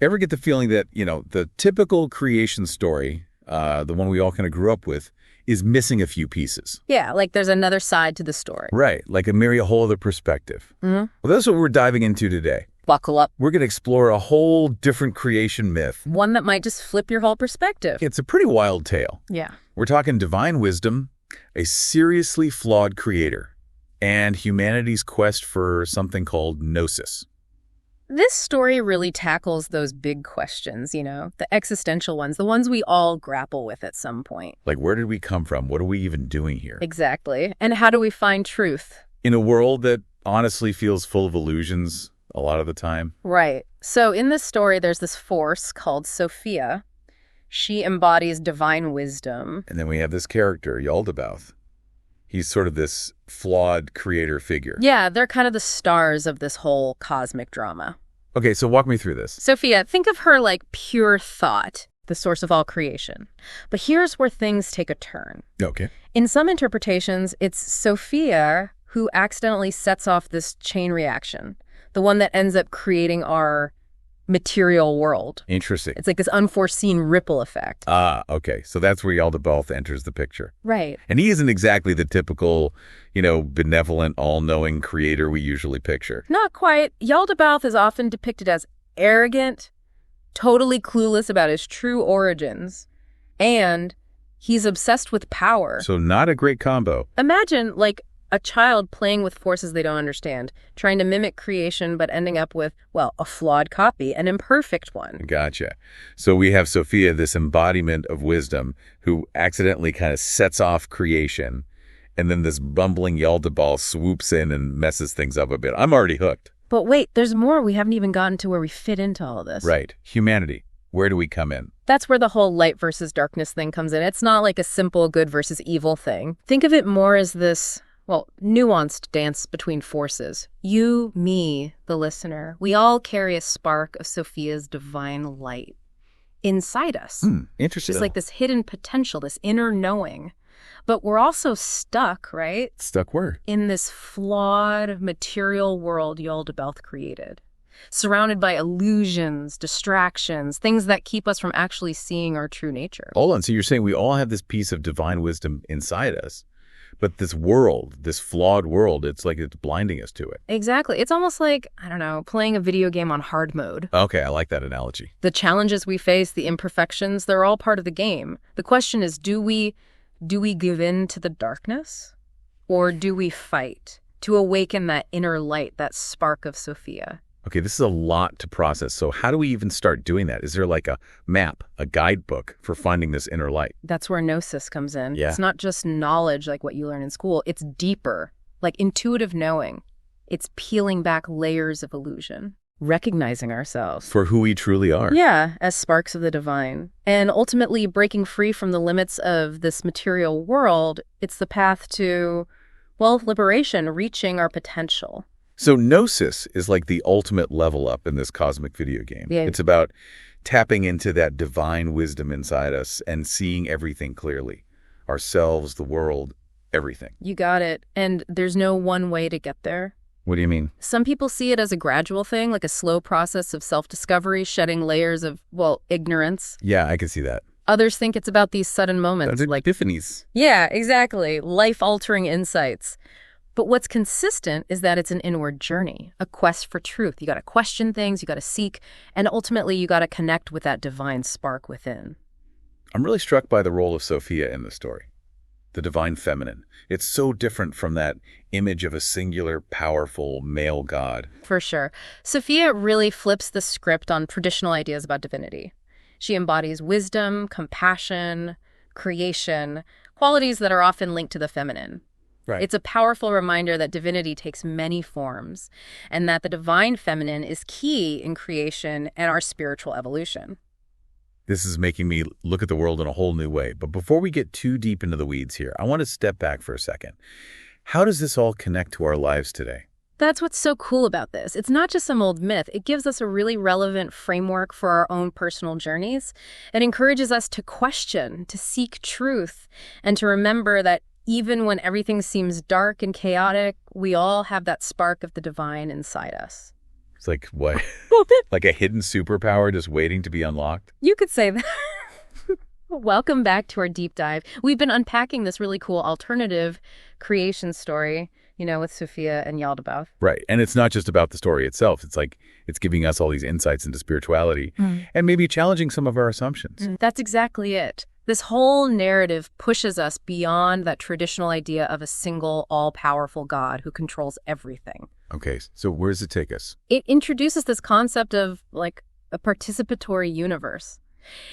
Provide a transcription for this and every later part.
Ever get the feeling that, the typical creation story, the one we all kind of grew up with, is missing a few pieces? Yeah, like there's another side to the story. Right, like a whole other perspective. Mm-hmm. Well, that's what we're diving into today. Buckle up. We're going to explore a whole different creation myth. One that might just flip your whole perspective. It's a pretty wild tale. Yeah. We're talking divine wisdom, a seriously flawed creator, and humanity's quest for something called Gnosis. This story really tackles those big questions, the existential ones, the ones we all grapple with at some point. Like, where did we come from? What are we even doing here? Exactly. And how do we find truth? In a world that honestly feels full of illusions a lot of the time. Right. So in this story, there's this force called Sophia. She embodies divine wisdom. And then we have this character, Yaldabaoth. He's sort of this flawed creator figure. Yeah, they're kind of the stars of this whole cosmic drama. Okay, so walk me through this. Sophia, think of her like pure thought, the source of all creation. But here's where things take a turn. Okay. In some interpretations, it's Sophia who accidentally sets off this chain reaction, the one that ends up creating our material world. Interesting. It's like this unforeseen ripple effect. Ah, okay. So that's where Yaldabaoth enters the picture. Right. And he isn't exactly the typical, benevolent, all-knowing creator we usually picture. Not quite. Yaldabaoth is often depicted as arrogant, totally clueless about his true origins, and he's obsessed with power. So not a great combo. Imagine, like, a child playing with forces they don't understand, trying to mimic creation but ending up with, a flawed copy, an imperfect one. Gotcha. So we have Sophia, this embodiment of wisdom, who accidentally kind of sets off creation, and then this bumbling Yaldabaoth swoops in and messes things up a bit. I'm already hooked. But wait, there's more. We haven't even gotten to where we fit into all of this. Right. Humanity. Where do we come in? That's where the whole light versus darkness thing comes in. It's not like a simple good versus evil thing. Think of it more as this nuanced dance between forces. You, me, the listener, we all carry a spark of Sophia's divine light inside us. Interesting. It's like this hidden potential, this inner knowing. But we're also stuck, right? Stuck where? In this flawed material world Yaldabaoth created. Surrounded by illusions, distractions, things that keep us from actually seeing our true nature. Hold on. So you're saying we all have this piece of divine wisdom inside us, but this world, this flawed world, it's like it's blinding us to it. Exactly. It's almost like, playing a video game on hard mode. Okay, I like that analogy. The challenges we face, the imperfections, they're all part of the game. The question is, do we give in to the darkness? Or do we fight to awaken that inner light, that spark of Sophia? Okay, this is a lot to process. So how do we even start doing that? Is there like a map, a guidebook for finding this inner light? That's where Gnosis comes in. Yeah. It's not just knowledge like what you learn in school. It's deeper, like intuitive knowing. It's peeling back layers of illusion, recognizing ourselves. For who we truly are. Yeah, as sparks of the divine. And ultimately breaking free from the limits of this material world, it's the path to, liberation, reaching our potential. So Gnosis is like the ultimate level up in this cosmic video game. Yeah. It's about tapping into that divine wisdom inside us and seeing everything clearly. Ourselves, the world, everything. You got it. And there's no one way to get there. What do you mean? Some people see it as a gradual thing, like a slow process of self-discovery, shedding layers of, ignorance. Yeah, I can see that. Others think it's about these sudden moments. Like epiphanies. Yeah, exactly. Life-altering insights. But what's consistent is that it's an inward journey, a quest for truth. You got to question things, you got to seek, and ultimately you got to connect with that divine spark within. I'm really struck by the role of Sophia in the story, the divine feminine. It's so different from that image of a singular, powerful male god. For sure. Sophia really flips the script on traditional ideas about divinity. She embodies wisdom, compassion, creation, qualities that are often linked to the feminine. Right. It's a powerful reminder that divinity takes many forms and that the divine feminine is key in creation and our spiritual evolution. This is making me look at the world in a whole new way. But before we get too deep into the weeds here, I want to step back for a second. How does this all connect to our lives today? That's what's so cool about this. It's not just some old myth. It gives us a really relevant framework for our own personal journeys. It encourages us to question, to seek truth, and to remember that even when everything seems dark and chaotic, we all have that spark of the divine inside us. It's like, what? Like a hidden superpower just waiting to be unlocked? You could say that. Welcome back to our deep dive. We've been unpacking this really cool alternative creation story, with Sophia and Yaldabaoth. Right. And it's not just about the story itself. It's like it's giving us all these insights into spirituality and maybe challenging some of our assumptions. That's exactly it. This whole narrative pushes us beyond that traditional idea of a single, all-powerful God who controls everything. Okay, so where does it take us? It introduces this concept of, like, a participatory universe.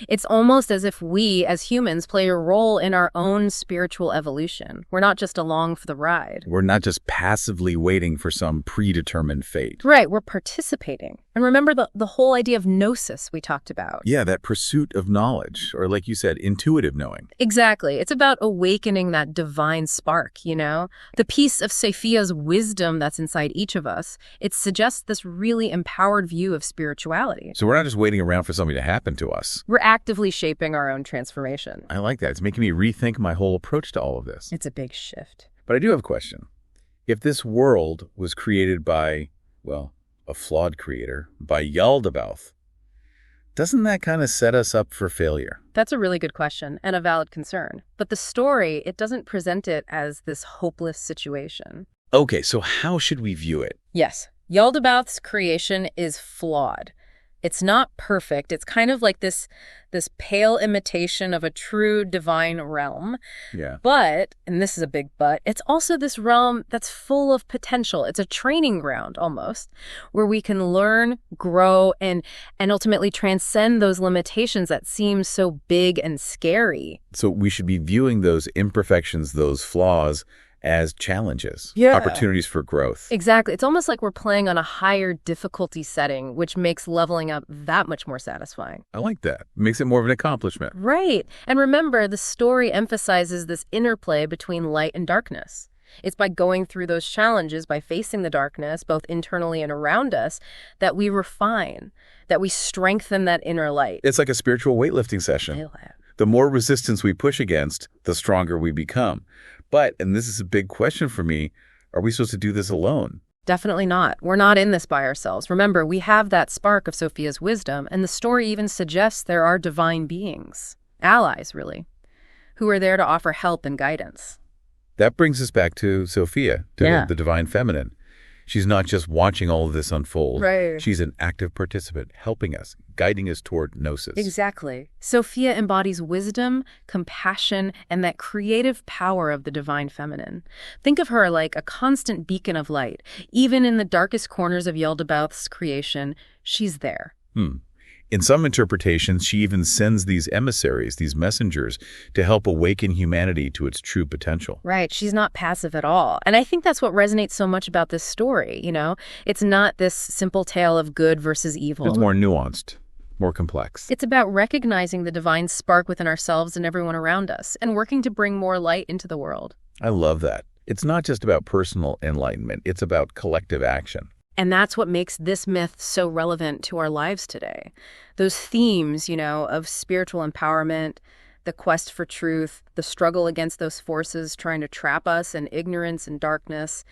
It's almost as if we, as humans, play a role in our own spiritual evolution. We're not just along for the ride. We're not just passively waiting for some predetermined fate. Right, we're participating. And remember the whole idea of Gnosis we talked about. Yeah, that pursuit of knowledge, or like you said, intuitive knowing. Exactly. It's about awakening that divine spark, The piece of Sophia's wisdom that's inside each of us, it suggests this really empowered view of spirituality. So we're not just waiting around for something to happen to us. We're actively shaping our own transformation. I like that. It's making me rethink my whole approach to all of this. It's a big shift. But I do have a question. If this world was created by, well, a flawed creator, by Yaldabaoth, doesn't that kind of set us up for failure? That's a really good question and a valid concern. But the story, it doesn't present it as this hopeless situation. Okay, so how should we view it? Yes, Yaldabaoth's creation is flawed. It's not perfect. It's kind of like this pale imitation of a true divine realm. Yeah. But, and this is a big but, it's also this realm that's full of potential. It's a training ground almost, where we can learn, grow, and ultimately transcend those limitations that seem so big and scary. So we should be viewing those imperfections, those flaws, as challenges, Yeah. opportunities for growth. Exactly. It's almost like we're playing on a higher difficulty setting, which makes leveling up that much more satisfying. I like that. Makes it more of an accomplishment. Right. And remember, the story emphasizes this interplay between light and darkness. It's by going through those challenges, by facing the darkness, both internally and around us, that we refine, that we strengthen that inner light. It's like a spiritual weightlifting session. The more resistance we push against, the stronger we become. But, and this is a big question for me, are we supposed to do this alone? Definitely not. We're not in this by ourselves. Remember, we have that spark of Sophia's wisdom, and the story even suggests there are divine beings, allies, really, who are there to offer help and guidance. That brings us back to Sophia, to Yeah. the divine feminine. She's not just watching all of this unfold. Right. She's an active participant, helping us, guiding us toward Gnosis. Exactly. Sophia embodies wisdom, compassion, and that creative power of the divine feminine. Think of her like a constant beacon of light. Even in the darkest corners of Yaldabaoth's creation, she's there. In some interpretations, she even sends these emissaries, these messengers, to help awaken humanity to its true potential. Right. She's not passive at all. And I think that's what resonates so much about this story, It's not this simple tale of good versus evil. It's more nuanced, more complex. It's about recognizing the divine spark within ourselves and everyone around us and working to bring more light into the world. I love that. It's not just about personal enlightenment. It's about collective action. And that's what makes this myth so relevant to our lives today. Those themes, of spiritual empowerment, the quest for truth, the struggle against those forces trying to trap us in ignorance and darkness,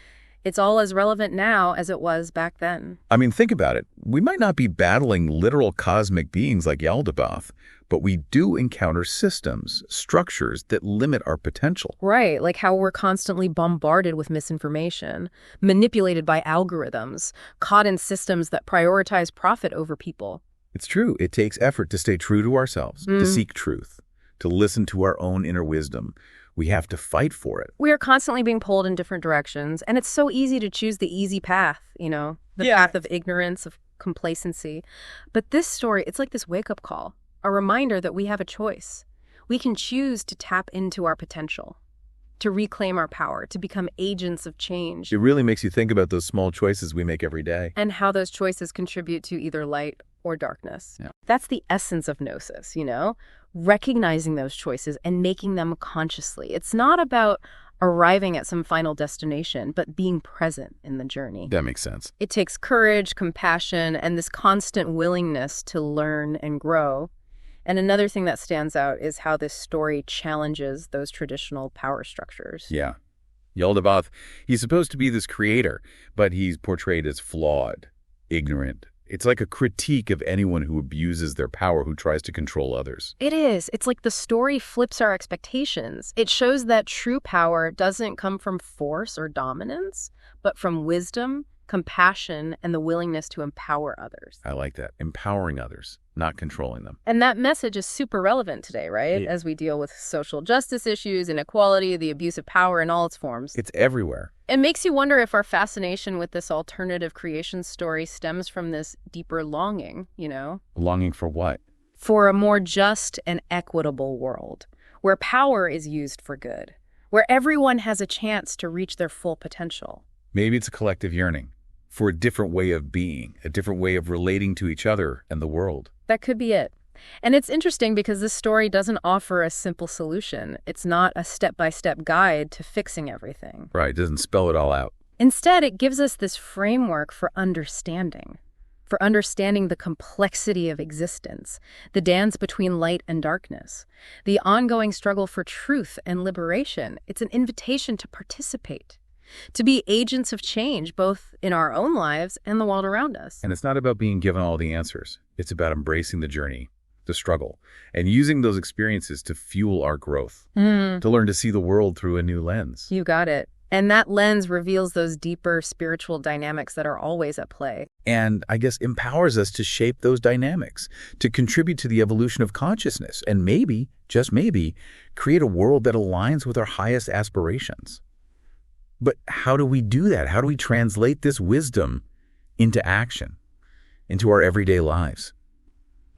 it's all as relevant now as it was back then. I mean, think about it. We might not be battling literal cosmic beings like Yaldabaoth, but we do encounter systems, structures that limit our potential. Right, like how we're constantly bombarded with misinformation, manipulated by algorithms, caught in systems that prioritize profit over people. It's true. It takes effort to stay true to ourselves, to seek truth, to listen to our own inner wisdom. We have to fight for it. We are constantly being pulled in different directions, and it's so easy to choose the easy path, the path of ignorance, of complacency. But this story, it's like this wake-up call, a reminder that we have a choice. We can choose to tap into our potential, to reclaim our power, to become agents of change. It really makes you think about those small choices we make every day. And how those choices contribute to either light or darkness. Yeah. That's the essence of Gnosis, recognizing those choices and making them consciously. It's not about arriving at some final destination, but being present in the journey. That makes sense. It takes courage, compassion, and this constant willingness to learn and grow. And another thing that stands out is how this story challenges those traditional power structures. Yeah. Yaldabaoth, he's supposed to be this creator, but he's portrayed as flawed. ignorant. It's like a critique of anyone who abuses their power, who tries to control others. It is. It's like the story flips our expectations. It shows that true power doesn't come from force or dominance, but from wisdom, compassion, and the willingness to empower others. I like that. Empowering others, not controlling them. And that message is super relevant today, right? Yeah. As we deal with social justice issues, inequality, the abuse of power in all its forms. It's everywhere. It makes you wonder if our fascination with this alternative creation story stems from this deeper longing, Longing for what? for a more just and equitable world, where power is used for good, where everyone has a chance to reach their full potential. Maybe it's a collective yearning for a different way of being, a different way of relating to each other and the world. That could be it. And it's interesting because this story doesn't offer a simple solution. It's not a step-by-step guide to fixing everything. Right, it doesn't spell it all out. Instead, it gives us this framework for understanding the complexity of existence, the dance between light and darkness, the ongoing struggle for truth and liberation. It's an invitation to participate, to be agents of change, both in our own lives and the world around us. And it's not about being given all the answers. It's about embracing the journey, the struggle, and using those experiences to fuel our growth, to learn to see the world through a new lens. You got it. And that lens reveals those deeper spiritual dynamics that are always at play. And I guess empowers us to shape those dynamics, to contribute to the evolution of consciousness, and maybe, just maybe, create a world that aligns with our highest aspirations. But how do we do that? How do we translate this wisdom into action, into our everyday lives?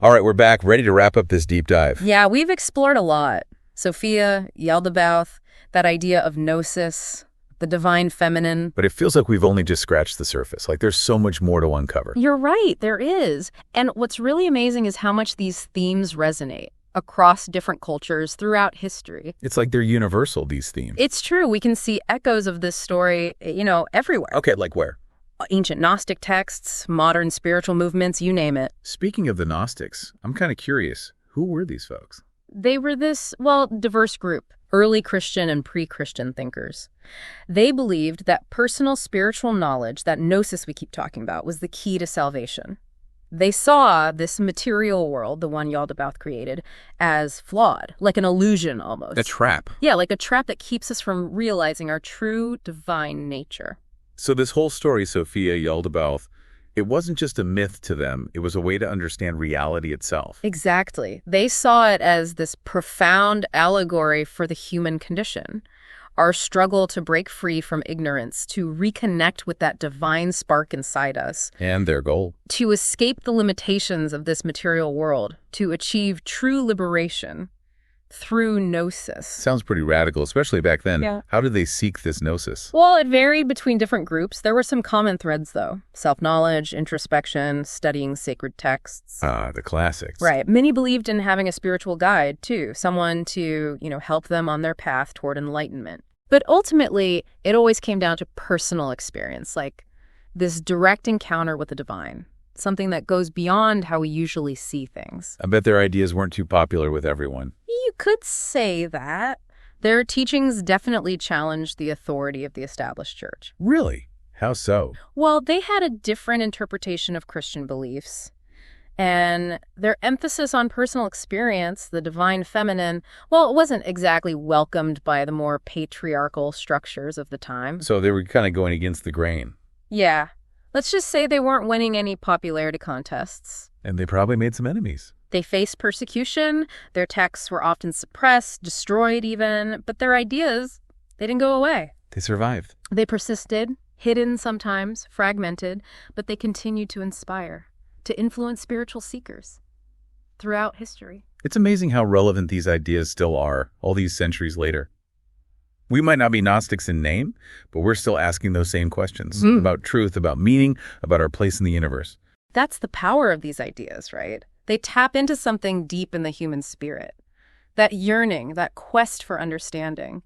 All right, we're back, ready to wrap up this deep dive. Yeah, we've explored a lot. Sophia, Yaldabaoth, that idea of Gnosis, the divine feminine. But it feels like we've only just scratched the surface, like there's so much more to uncover. You're right, there is. And what's really amazing is how much these themes resonate across different cultures throughout history. It's like they're universal, these themes. It's true. We can see echoes of this story, everywhere. Okay, like where? Ancient Gnostic texts, modern spiritual movements, you name it. Speaking of the Gnostics, I'm kind of curious. Who were these folks? They were this, diverse group, early Christian and pre-Christian thinkers. They believed that personal spiritual knowledge, that gnosis we keep talking about, was the key to salvation. They saw this material world, the one Yaldabaoth created, as flawed, like an illusion almost. A trap. Yeah, like a trap that keeps us from realizing our true divine nature. So this whole story, Sophia, Yaldabaoth, it wasn't just a myth to them. It was a way to understand reality itself. Exactly. They saw it as this profound allegory for the human condition, our struggle to break free from ignorance, to reconnect with that divine spark inside us. And their goal? To escape the limitations of this material world, to achieve true liberation through gnosis. Sounds pretty radical, especially back then. Yeah. How did they seek this gnosis? Well, it varied between different groups. There were some common threads, though. Self-knowledge, introspection, studying sacred texts. Ah, the classics. Right. Many believed in having a spiritual guide, too. Someone to, help them on their path toward enlightenment. But ultimately, it always came down to personal experience, like this direct encounter with the divine. Something that goes beyond how we usually see things. I bet their ideas weren't too popular with everyone. You could say that. Their teachings definitely challenged the authority of the established church. Really? How so? Well, they had a different interpretation of Christian beliefs. And their emphasis on personal experience, the divine feminine, it wasn't exactly welcomed by the more patriarchal structures of the time. So they were kind of going against the grain. Yeah. Let's just say they weren't winning any popularity contests. And they probably made some enemies. They faced persecution, their texts were often suppressed, destroyed even, but their ideas, they didn't go away. They survived. They persisted, hidden sometimes, fragmented, but they continued to inspire, to influence spiritual seekers throughout history. It's amazing how relevant these ideas still are, all these centuries later. We might not be Gnostics in name, but we're still asking those same questions about truth, about meaning, about our place in the universe. That's the power of these ideas, right? They tap into something deep in the human spirit, that yearning, that quest for understanding.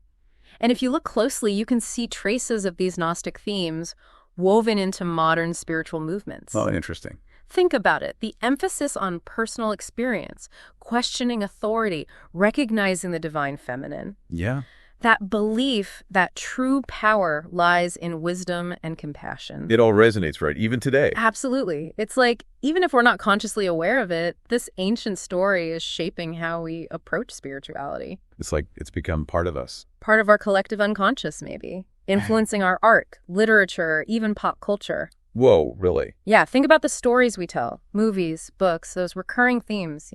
And if you look closely, you can see traces of these Gnostic themes woven into modern spiritual movements. Oh, interesting. Think about it. The emphasis on personal experience, questioning authority, recognizing the divine feminine. Yeah. That belief that true power lies in wisdom and compassion. It all resonates, right? Even today. Absolutely. It's like, even if we're not consciously aware of it, this ancient story is shaping how we approach spirituality. It's like it's become part of us. Part of our collective unconscious, maybe. Influencing our art, literature, even pop culture. Whoa, really? Yeah, think about the stories we tell. Movies, books, those recurring themes,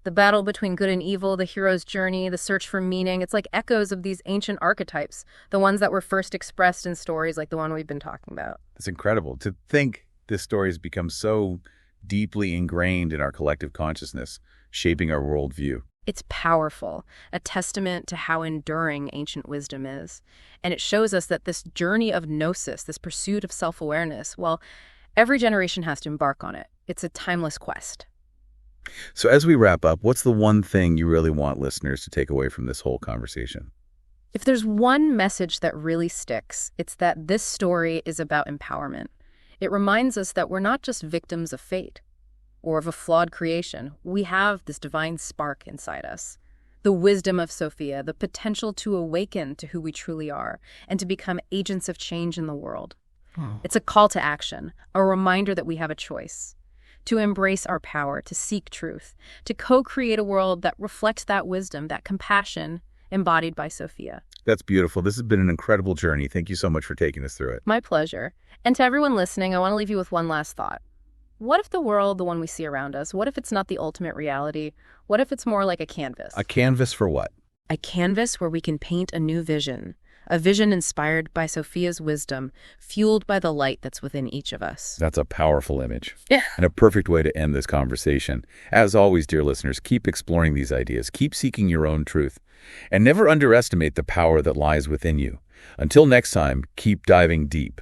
The battle between good and evil, the hero's journey, the search for meaning. It's like echoes of these ancient archetypes, the ones that were first expressed in stories like the one we've been talking about. It's incredible to think this story has become so deeply ingrained in our collective consciousness, shaping our worldview. It's powerful, a testament to how enduring ancient wisdom is. And it shows us that this journey of Gnosis, this pursuit of self-awareness, well, every generation has to embark on it. It's a timeless quest. So as we wrap up, what's the one thing you really want listeners to take away from this whole conversation? If there's one message that really sticks, it's that this story is about empowerment. It reminds us that we're not just victims of fate or of a flawed creation. We have this divine spark inside us, the wisdom of Sophia, the potential to awaken to who we truly are and to become agents of change in the world. Oh. It's a call to action, a reminder that we have a choice. To embrace our power, to seek truth, to co-create a world that reflects that wisdom, that compassion embodied by Sophia. That's beautiful. This has been an incredible journey. Thank you so much for taking us through it. My pleasure. And to everyone listening, I want to leave you with one last thought. What if the world, the one we see around us, what if it's not the ultimate reality? What if it's more like a canvas? A canvas for what? A canvas where we can paint a new vision. A vision inspired by Sophia's wisdom, fueled by the light that's within each of us. That's a powerful image. Yeah. And a perfect way to end this conversation. As always, dear listeners, keep exploring these ideas. Keep seeking your own truth. And never underestimate the power that lies within you. Until next time, keep diving deep.